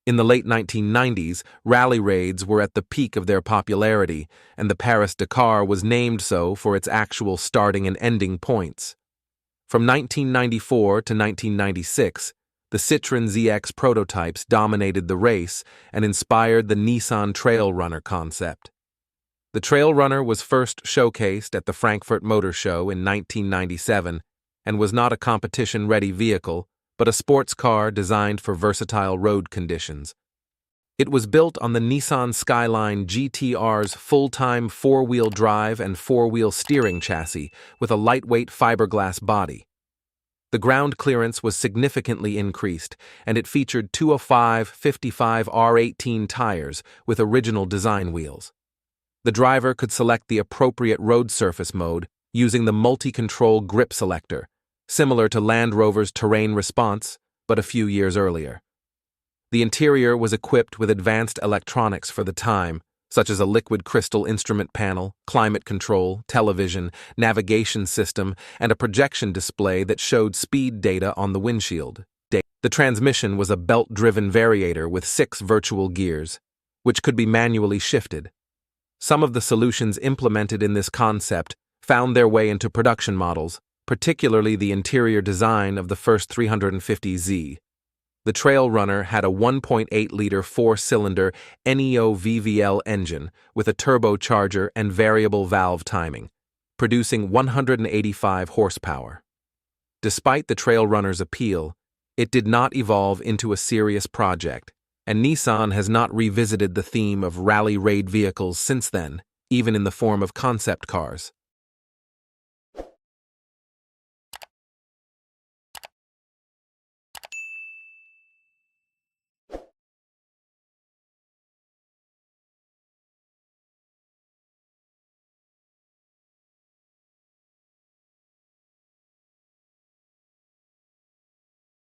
In the late 1990s, rally raids were at the peak of their popularity, and the Paris-Dakar was named so for its actual starting and ending points. From 1994 to 1996, the Citroën ZX prototypes dominated the race and inspired the Nissan Trail Runner Concept. The Trail Runner was first showcased at the Frankfurt Motor Show in 1997 and was not a competition-ready vehicle, but a sports car designed for versatile road conditions. It was built on the Nissan Skyline GT-R's full-time four-wheel drive and four-wheel steering chassis with a lightweight fiberglass body. The ground clearance was significantly increased, and it featured 205/55 R18 tires with original design wheels. The driver could select the appropriate road surface mode using the multi-control grip selector, similar to Land Rover's Terrain Response, but a few years earlier. The interior was equipped with advanced electronics for the time, such as a liquid crystal instrument panel, climate control, television, navigation system, and a projection display that showed speed data on the windshield. The transmission was a belt-driven variator with 6 virtual gears, which could be manually shifted. Some of the solutions implemented in this concept found their way into production models, particularly the interior design of the first 350Z. The Trail Runner had a 1.8-liter four-cylinder NEO VVL engine with a turbocharger and variable valve timing, producing 185 horsepower. Despite the Trail Runner's appeal, it did not evolve into a serious project, and Nissan has not revisited the theme of rally raid vehicles since then, even in the form of concept cars.